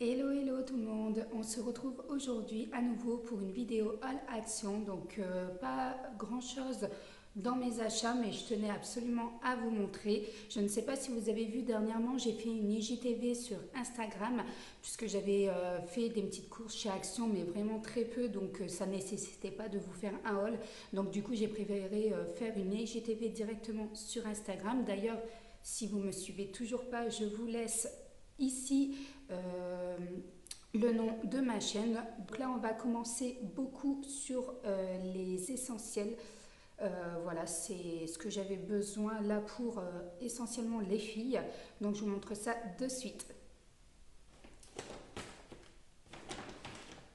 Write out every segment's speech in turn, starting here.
Hello hello tout le monde, on se retrouve aujourd'hui à nouveau pour une vidéo all action, donc pas grand chose dans mes achats mais je tenais absolument à vous montrer. Je ne sais pas si vous avez vu dernièrement, j'ai fait une IGTV sur Instagram puisque j'avais fait des petites courses chez Action mais vraiment très peu, donc ça ne nécessitait pas de vous faire un haul. Donc du coup j'ai préféré faire une IGTV directement sur Instagram. D'ailleurs, si vous ne me suivez toujours pas, je vous laisse ici le nom de ma chaîne. Donc là on va commencer beaucoup sur les essentiels. Voilà, c'est ce que j'avais besoin là pour essentiellement les filles. Donc je vous montre ça de suite.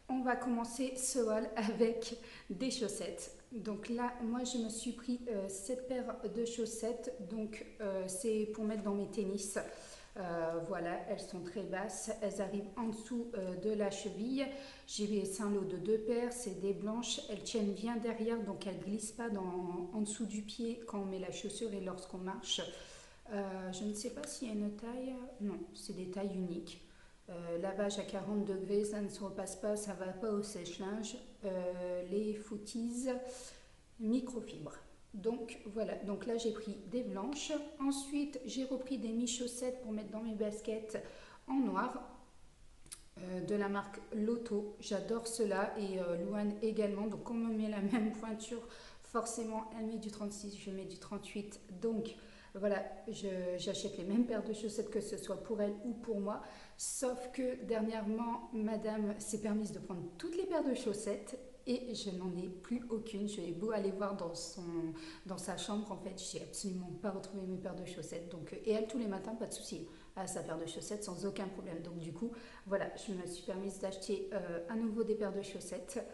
On va commencer ce haul avec des chaussettes. Donc là, moi je me suis pris cette paire de chaussettes. Donc c'est pour mettre dans mes tennis. Voilà, elles sont très basses, elles arrivent en dessous de la cheville. J'ai laissé un lot de 2 paires, c'est des blanches, elles tiennent bien derrière, donc elles ne glissent pas en dessous du pied quand on met la chaussure et lorsqu'on marche. Je ne sais pas s'il y a une taille, non, c'est des tailles uniques. Lavage à 40 degrés, ça ne se repasse pas, ça ne va pas au sèche-linge. Les footies microfibre. Donc voilà, donc là j'ai pris des blanches. Ensuite j'ai repris des mi-chaussettes pour mettre dans mes baskets en noir de la marque Lotto. J'adore cela et Louane également. Donc on me met la même pointure, forcément elle met du 36, je mets du 38. Donc voilà, j'achète les mêmes paires de chaussettes que ce soit pour elle ou pour moi. Sauf que dernièrement, madame s'est permise de prendre toutes les paires de chaussettes et je n'en ai plus aucune. J'ai beau aller voir dans sa chambre, en fait, j'ai absolument pas retrouvé mes paires de chaussettes. Donc, et elle, tous les matins, pas de souci, à sa paire de chaussettes sans aucun problème. Donc du coup, voilà, je me suis permise d'acheter à nouveau des paires de chaussettes.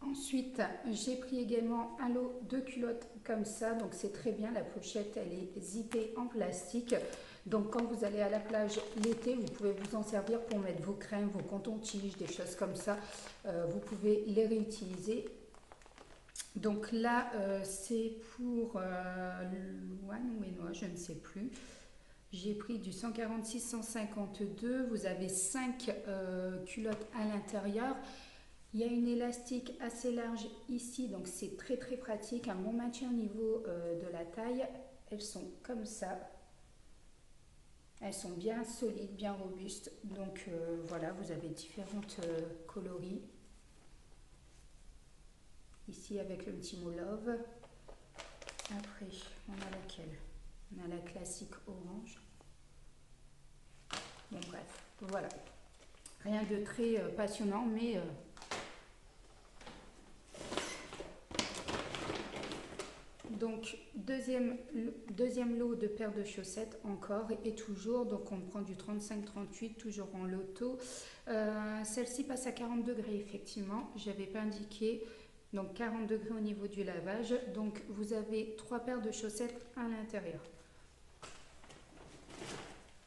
Ensuite, j'ai pris également un lot de culottes comme ça, donc c'est très bien, la pochette elle est zippée en plastique. Donc quand vous allez à la plage l'été, vous pouvez vous en servir pour mettre vos crèmes, vos cotons-tiges, des choses comme ça. Vous pouvez les réutiliser. Donc là, c'est pour Louane ou Enoa, je ne sais plus. J'ai pris du 146-152. Vous avez 5 culottes à l'intérieur. Il y a une élastique assez large ici, donc c'est très très pratique, un bon maintien au niveau de la taille. Elles sont comme ça. Elles sont bien solides, bien robustes. Donc voilà, vous avez différentes coloris. Ici avec le petit mot love. Après, on a laquelle? On a la classique orange. Bon bref, voilà. Rien de très passionnant, mais donc deuxième lot de paires de chaussettes encore et toujours, donc on prend du 35-38 toujours en loto. Celle-ci passe à 40 degrés effectivement, j'avais pas indiqué, donc 40 degrés au niveau du lavage. Donc vous avez 3 paires de chaussettes à l'intérieur.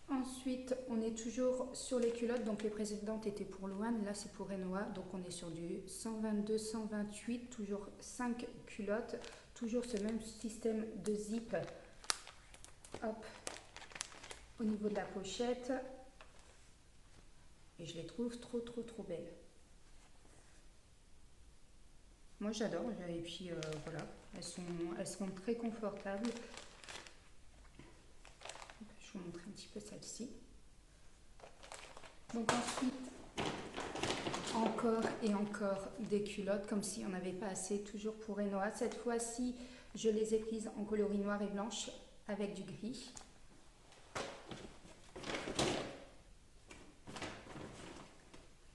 Ensuite, on est toujours sur les culottes, donc les précédentes étaient pour Louane, là c'est pour Enoa, donc on est sur du 122-128, toujours 5 culottes, toujours ce même système de zip, hop, au niveau de la pochette, et je les trouve trop belles. Moi j'adore, et puis voilà, elles sont très confortables. Je vous montre un petit peu celle-ci. Donc ensuite, encore et encore des culottes, comme si on n'avait pas assez, toujours pour Enoa. Cette fois-ci, je les ai prises en coloris noir et blanche avec du gris.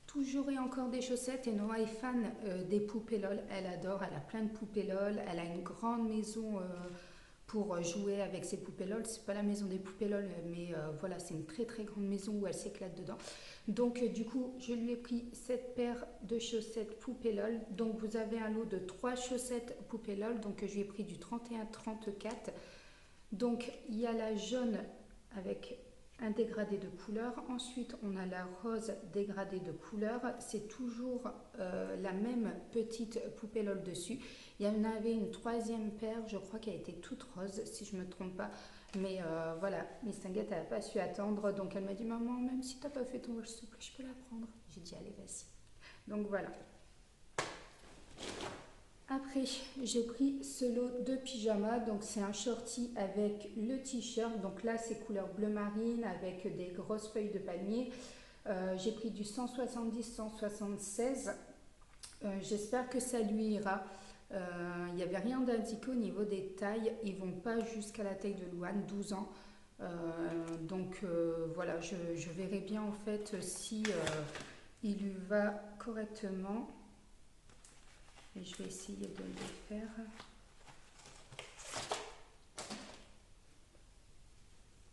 Toujours et encore des chaussettes. Enoa est fan des poupées LOL. Elle adore, elle a plein de poupées LOL. Elle a une grande maison pour jouer avec ses poupées LOL. C'est pas la maison des poupées LOL, mais voilà, c'est une très grande maison où elle s'éclate dedans. Donc du coup, je lui ai pris cette paire de chaussettes poupées LOL. Donc vous avez un lot de 3 chaussettes poupées LOL. Donc je lui ai pris du 31-34. Donc il y a la jaune avec un dégradé de couleur. Ensuite, on a la rose dégradée de couleur. C'est toujours la même petite poupée LOL dessus. Il y en avait une troisième paire, je crois qu'elle était toute rose, si je ne me trompe pas. Mais voilà, Miss Tinguette, elle n'a pas su attendre. Donc elle m'a dit, maman, même si tu n'as pas fait ton wash, s'il te plaît, je peux la prendre. J'ai dit, allez, vas-y. Donc voilà. Après, j'ai pris ce lot de pyjama. Donc c'est un shorty avec le t-shirt. Donc là, c'est couleur bleu marine avec des grosses feuilles de palmier. J'ai pris du 170-176. J'espère que ça lui ira. Il n'y avait rien d'indiqué au niveau des tailles. Ils vont pas jusqu'à la taille de Louane, 12 ans. Voilà, je verrai bien en fait si il lui va correctement. Et je vais essayer de le faire.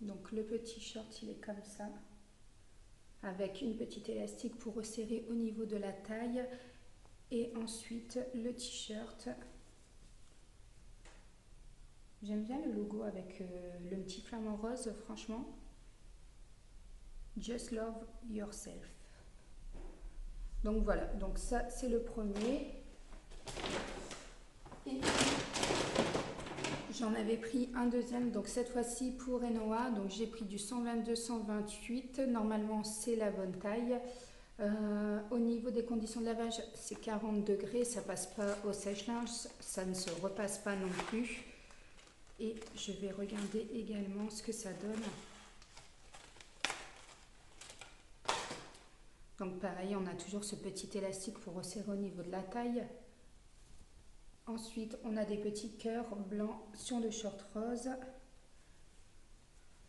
Donc le petit short, il est comme ça, avec une petite élastique pour resserrer au niveau de la taille. Et ensuite le t-shirt. J'aime bien le logo avec le petit flamant rose, franchement. Just love yourself. Donc voilà, donc ça c'est le premier. Et j'en avais pris un deuxième, donc cette fois-ci pour Enoa. Donc j'ai pris du 122-128. Normalement c'est la bonne taille. Au niveau des conditions de lavage, c'est 40 degrés, ça passe pas au sèche-linge, ça ne se repasse pas non plus. Et je vais regarder également ce que ça donne. Donc pareil, on a toujours ce petit élastique pour resserrer au niveau de la taille. Ensuite, on a des petits cœurs blancs sur le short rose.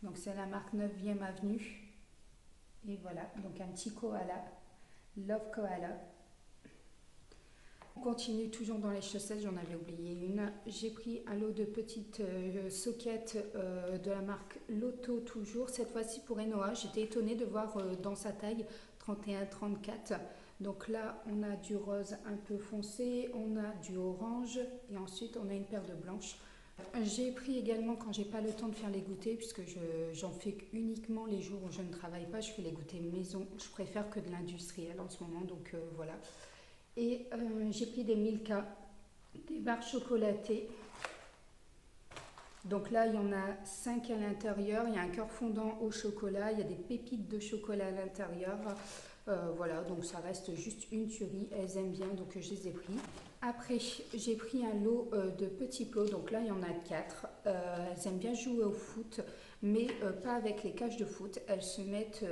Donc c'est la marque 9e avenue. Et voilà, donc un petit koala, Love Koala. On continue toujours dans les chaussettes, j'en avais oublié une. J'ai pris un lot de petites soquettes de la marque Lotto toujours. Cette fois-ci pour Enoa, j'étais étonnée de voir dans sa taille 31-34. Donc là, on a du rose un peu foncé, on a du orange et ensuite on a une paire de blanches. J'ai pris également quand j'ai pas le temps de faire les goûters, puisque j'en fais uniquement les jours où je ne travaille pas, je fais les goûters maison. Je préfère que de l'industriel en ce moment, donc voilà. Et j'ai pris des Milka, des barres chocolatées. Donc là, il y en a 5 à l'intérieur. Il y a un cœur fondant au chocolat. Il y a des pépites de chocolat à l'intérieur. Voilà, donc ça reste juste une tuerie. Elles aiment bien, donc je les ai pris. Après, j'ai pris un lot de petits plots. Donc là, il y en a 4. Elles aiment bien jouer au foot, mais pas avec les cages de foot. Elles se mettent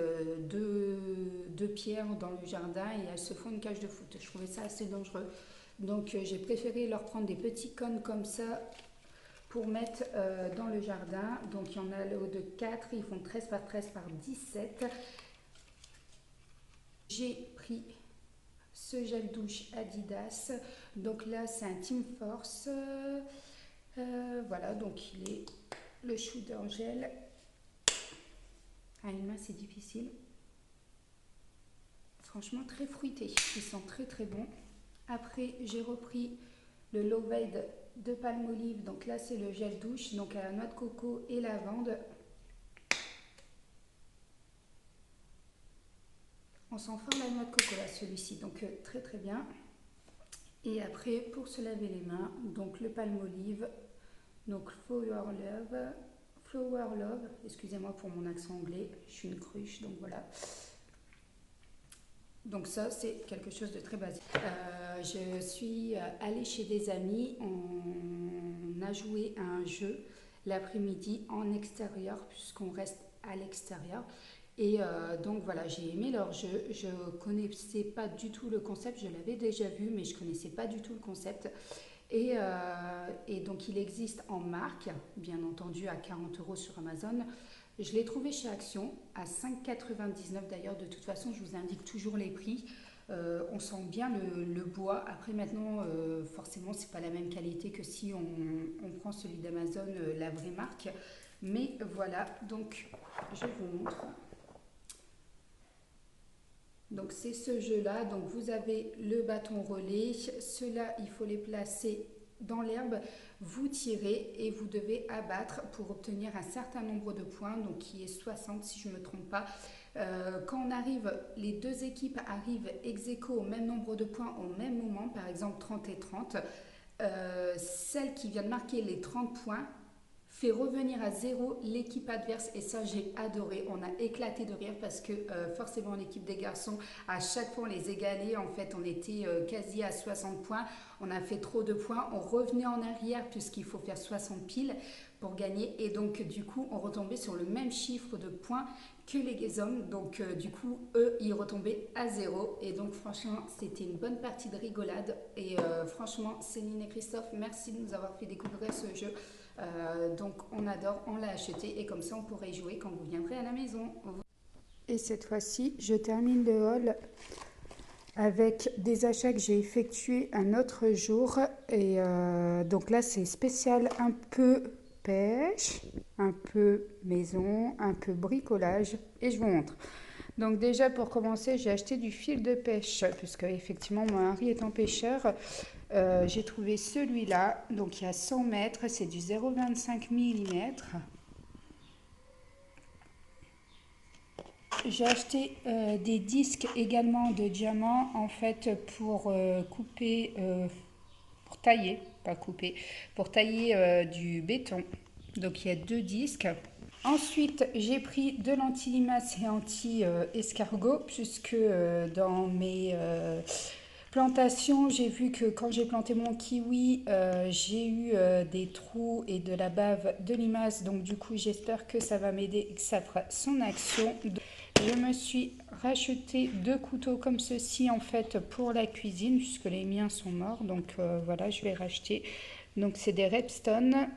deux pierres dans le jardin et elles se font une cage de foot. Je trouvais ça assez dangereux. Donc j'ai préféré leur prendre des petits cônes comme ça pour mettre dans le jardin. Donc il y en a le lot de 4, ils font 13 par 13 par 17. J'ai pris ce gel douche Adidas. Donc là c'est un Team Force. Voilà, donc il est le shooter gel. À une main c'est difficile. Franchement très fruité, il sent très très bon. Après j'ai repris le Love Aid de Palmolive, donc là c'est le gel douche, donc à la noix de coco et lavande. On sent fort la noix de coco là celui-ci, donc très très bien. Et après pour se laver les mains, donc le Palmolive, donc Flower Love, excusez-moi pour mon accent anglais, je suis une cruche, donc voilà. Donc ça, c'est quelque chose de très basique. Je suis allée chez des amis, on a joué à un jeu l'après-midi en extérieur, puisqu'on reste à l'extérieur. Et donc voilà, j'ai aimé leur jeu. Je ne connaissais pas du tout le concept, je l'avais déjà vu, mais je ne connaissais pas du tout le concept. Et donc il existe en marque, bien entendu à 40 € sur Amazon. Je l'ai trouvé chez Action à 5,99 d'ailleurs. De toute façon, je vous indique toujours les prix. On sent bien le bois. Après maintenant, forcément, c'est pas la même qualité que si on prend celui d'Amazon, la vraie marque. Mais voilà, donc je vous montre. Donc c'est ce jeu-là. Donc vous avez le bâton relais. Ceux-là, il faut les placer dans l'herbe, vous tirez et vous devez abattre pour obtenir un certain nombre de points, donc qui est 60 si je ne me trompe pas. Quand on arrive, les deux équipes arrivent ex aequo au même nombre de points au même moment, par exemple 30 et 30, celle qui vient de marquer les 30 points fait revenir à zéro l'équipe adverse et ça j'ai adoré. On a éclaté de rire parce que forcément l'équipe des garçons, à chaque fois on les égalait. En fait on était quasi à 60 points. On a fait trop de points. On revenait en arrière puisqu'il faut faire 60 piles pour gagner. Et donc du coup on retombait sur le même chiffre de points que les hommes. Donc du coup eux ils retombaient à zéro. Et donc franchement c'était une bonne partie de rigolade. Et franchement Céline et Christophe, merci de nous avoir fait découvrir ce jeu. Donc on adore, on l'a acheté et comme ça on pourrait y jouer quand vous viendrez à la maison. Et cette fois-ci, je termine le haul avec des achats que j'ai effectués un autre jour. Et donc là, c'est spécial un peu pêche, un peu maison, un peu bricolage. Et je vous montre. Donc déjà, pour commencer, j'ai acheté du fil de pêche, puisque effectivement, mon mari étant pêcheur, j'ai trouvé celui-là. Donc il y a 100 mètres, c'est du 0,25 mm. J'ai acheté des disques également de diamants en fait pour couper, pour tailler, pas couper, pour tailler du béton. Donc il y a 2 disques. Ensuite, j'ai pris de l'anti-limace et anti-escargot puisque dans mes plantations, j'ai vu que quand j'ai planté mon kiwi, j'ai eu des trous et de la bave de limace. Donc du coup, j'espère que ça va m'aider et que ça fera son action. Je me suis racheté 2 couteaux comme ceci en fait pour la cuisine puisque les miens sont morts. Donc voilà, je vais racheter. Donc c'est des Repstone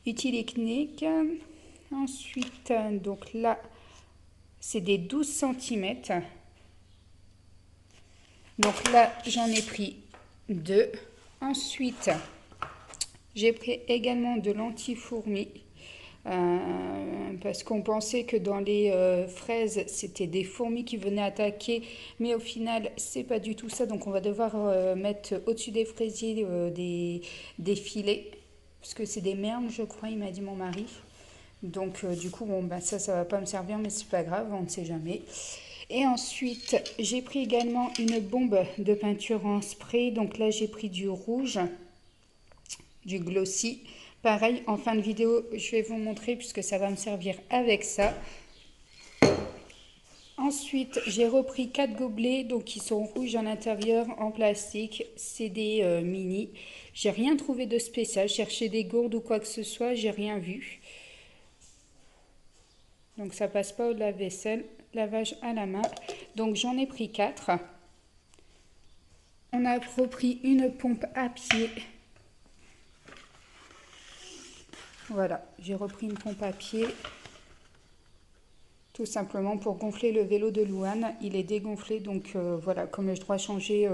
Utilecnic. Ensuite, donc là, c'est des 12 cm. Donc là, j'en ai pris 2. Ensuite, j'ai pris également de l'anti-fourmi. Parce qu'on pensait que dans les fraises c'était des fourmis qui venaient attaquer, mais au final c'est pas du tout ça. Donc on va devoir mettre au-dessus des fraisiers des filets parce que c'est des merles, je crois, il m'a dit mon mari. Donc du coup bon bah ça va pas me servir, mais c'est pas grave, on ne sait jamais. Et ensuite j'ai pris également une bombe de peinture en spray. Donc là j'ai pris du rouge, du glossy. Pareil, en fin de vidéo, je vais vous montrer puisque ça va me servir avec ça. Ensuite, j'ai repris 4 gobelets, donc qui sont rouges à l'intérieur, en plastique. C'est des mini. J'ai rien trouvé de spécial. Chercher des gourdes ou quoi que ce soit, j'ai rien vu. Donc ça passe pas au lave-vaisselle, lavage à la main. Donc j'en ai pris 4. On a repris une pompe à pied. Voilà, j'ai repris une pompe à pied, tout simplement pour gonfler le vélo de Louane. Il est dégonflé, donc voilà, comme je dois changer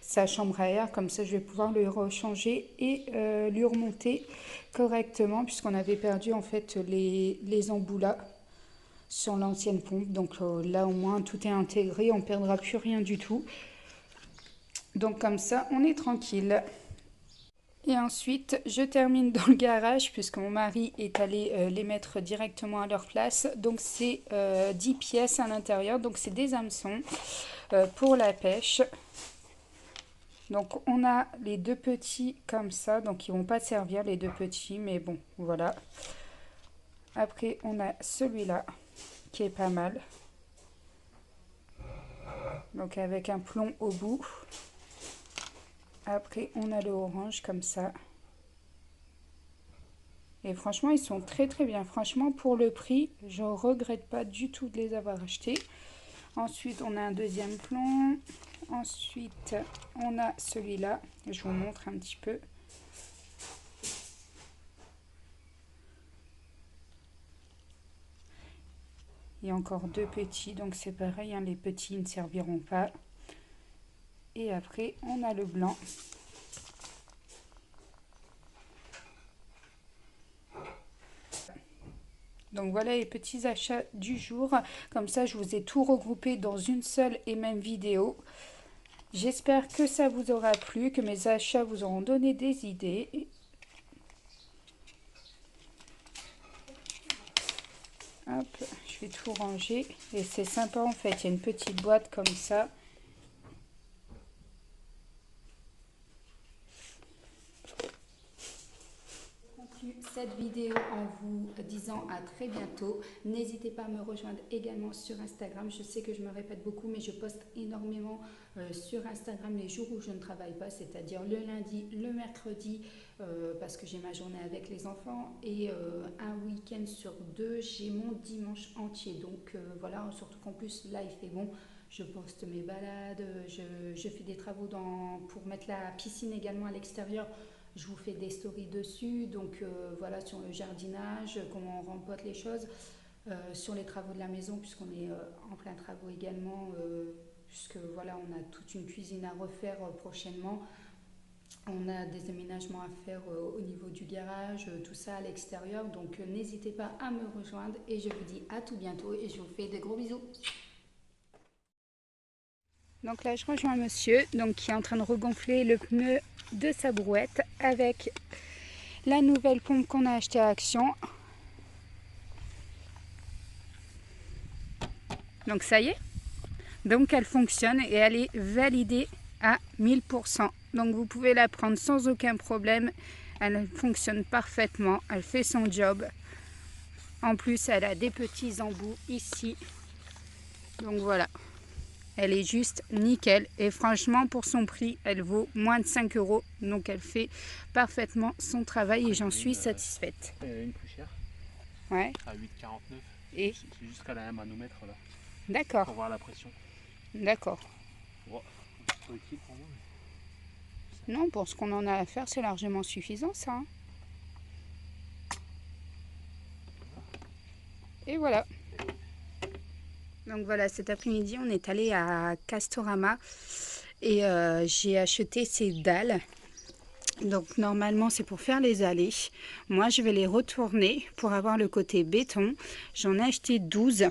sa chambre à air, comme ça je vais pouvoir le rechanger et lui remonter correctement, puisqu'on avait perdu en fait les embouts là sur l'ancienne pompe. Donc là au moins tout est intégré, on ne perdra plus rien du tout. Donc comme ça, on est tranquille. Et ensuite, je termine dans le garage puisque mon mari est allé les mettre directement à leur place. Donc c'est 10 pièces à l'intérieur, donc c'est des hameçons pour la pêche. Donc on a les 2 petits comme ça, donc ils vont pas servir les 2 petits, mais bon, voilà. Après on a celui-là qui est pas mal. Donc avec un plomb au bout. Après on a le orange comme ça. Et franchement, ils sont très très bien. Franchement, pour le prix, je ne regrette pas du tout de les avoir achetés. Ensuite, on a un deuxième plomb. Ensuite, on a celui-là. Je vous montre un petit peu. Il y a encore 2 petits, donc c'est pareil, hein, les petits ne serviront pas. Et après, on a le blanc. Donc voilà les petits achats du jour. Comme ça, je vous ai tout regroupé dans une seule et même vidéo. J'espère que ça vous aura plu, que mes achats vous auront donné des idées. Hop, je vais tout ranger. Et c'est sympa en fait, il y a une petite boîte comme ça. cette vidéo en vous disant à très bientôt. N'hésitez pas à me rejoindre également sur Instagram. Je sais que je me répète beaucoup, mais je poste énormément sur Instagram les jours où je ne travaille pas, c'est-à-dire le lundi, le mercredi, parce que j'ai ma journée avec les enfants, et un week-end sur deux, j'ai mon dimanche entier. Donc voilà, surtout qu'en plus là il fait bon. Je poste mes balades, je fais des travaux pour mettre la piscine également à l'extérieur. Je vous fais des stories dessus, donc voilà, sur le jardinage, comment on rempote les choses, sur les travaux de la maison, puisqu'on est en plein travaux également, puisque voilà, on a toute une cuisine à refaire prochainement. On a des aménagements à faire au niveau du garage, tout ça à l'extérieur. Donc n'hésitez pas à me rejoindre et je vous dis à tout bientôt et je vous fais de gros bisous. Donc là je rejoins monsieur donc, qui est en train de regonfler le pneu de sa brouette avec la nouvelle pompe qu'on a achetée à Action. Donc ça y est, donc elle fonctionne et elle est validée à 1000%. Donc vous pouvez la prendre sans aucun problème, elle fonctionne parfaitement, elle fait son job. En plus elle a des petits embouts ici, donc voilà. Elle est juste nickel et franchement pour son prix elle vaut moins de 5 €, donc elle fait parfaitement son travail et j'en suis satisfaite. Il y en a une plus chère, ouais. À 8,49. Et c'est juste qu'elle a un manomètre là. D'accord. Pour voir la pression. D'accord. Bon, pas utile pour moi. Mais... Non, pour ce qu'on en a à faire, c'est largement suffisant ça. Hein. Et voilà. Donc voilà, cet après-midi, on est allé à Castorama et j'ai acheté ces dalles. Donc normalement, c'est pour faire les allées. Moi, je vais les retourner pour avoir le côté béton. J'en ai acheté 12.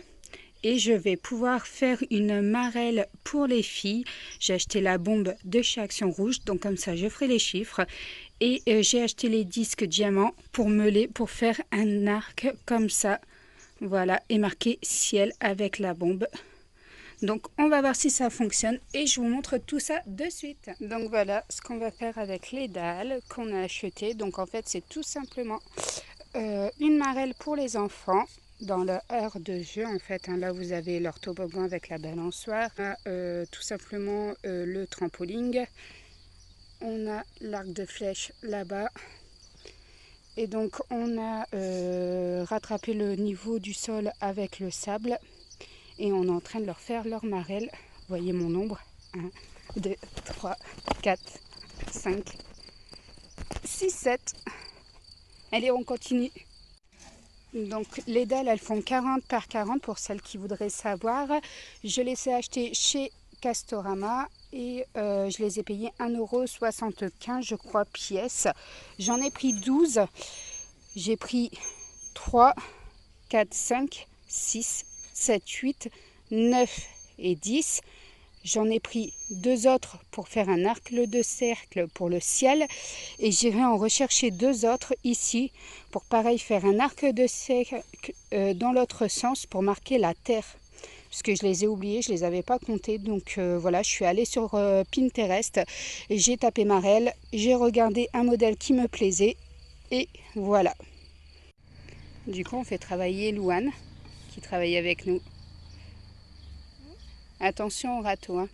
Et je vais pouvoir faire une marelle pour les filles. J'ai acheté la bombe de chez Action Rouge, donc comme ça je ferai les chiffres. Et j'ai acheté les disques diamants pour meuler, pour faire un arc comme ça. Voilà, et marqué ciel avec la bombe. Donc on va voir si ça fonctionne et je vous montre tout ça de suite. Donc voilà ce qu'on va faire avec les dalles qu'on a achetées. Donc en fait c'est tout simplement une marelle pour les enfants. Dans leur heure de jeu en fait, hein, là vous avez leur toboggan avec la balançoire, tout simplement le trampoline, on a l'arc de flèche là-bas et donc on a rattrapé le niveau du sol avec le sable et on est en train de leur faire leur marelle. Vous voyez mon nombre, 1, 2, 3, 4, 5, 6, 7. Allez, on continue. Donc les dalles elles font 40 par 40 pour celles qui voudraient savoir. Je les ai achetées chez Castorama et je les ai payées 1,75 € je crois pièce. J'en ai pris 12. J'ai pris 3, 4, 5, 6, 7, 8, 9 et 10. J'en ai pris 2 autres pour faire un arc de cercle pour le ciel et j'irai en rechercher 2 autres ici pour pareil faire un arc de cercle dans l'autre sens pour marquer la terre parce que je les ai oubliés, je les avais pas comptés. Donc voilà, je suis allée sur Pinterest, j'ai tapé marelle, j'ai regardé un modèle qui me plaisait et voilà. Du coup on fait travailler Louane qui travaille avec nous. Attention au râteau, hein.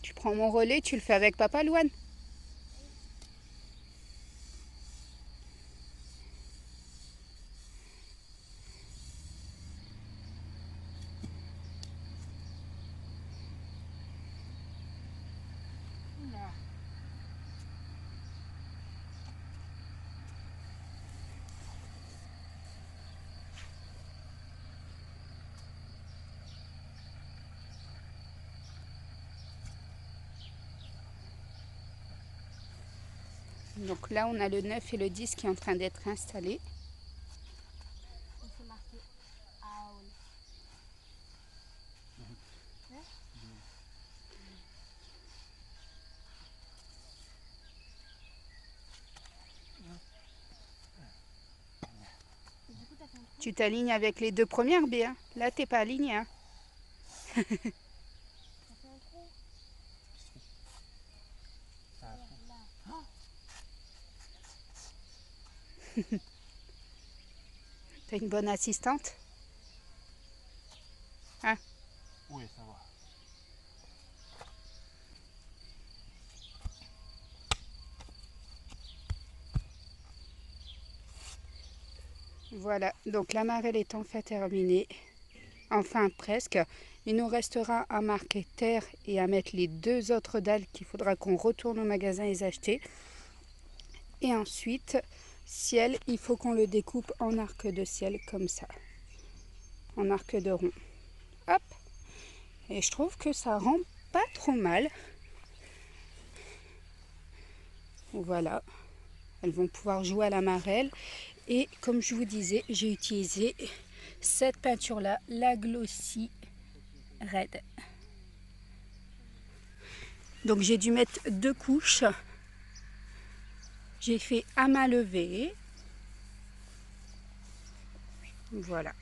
Tu prends mon relais, tu le fais avec papa, Louane? Donc là, on a le 9 et le 10 qui est en train d'être installés. Tu t'alignes avec les deux premières bien. Là, t'es pas aligné. Hein. Ça fait un trou. Ça a Là, fond. là. T'as une bonne assistante? Hein? Oui, ça va. Voilà, donc la marelle est enfin terminée. Enfin presque. Il nous restera à marquer terre et à mettre les deux autres dalles qu'il faudra qu'on retourne au magasin et les acheter. Et ensuite, ciel, il faut qu'on le découpe en arc de ciel comme ça. En arc de rond. Hop. Et je trouve que ça rend pas trop mal. Voilà. Elles vont pouvoir jouer à la marelle. Et comme je vous disais, j'ai utilisé cette peinture-là, la Glossy Red. Donc j'ai dû mettre 2 couches. J'ai fait à main levée. Voilà.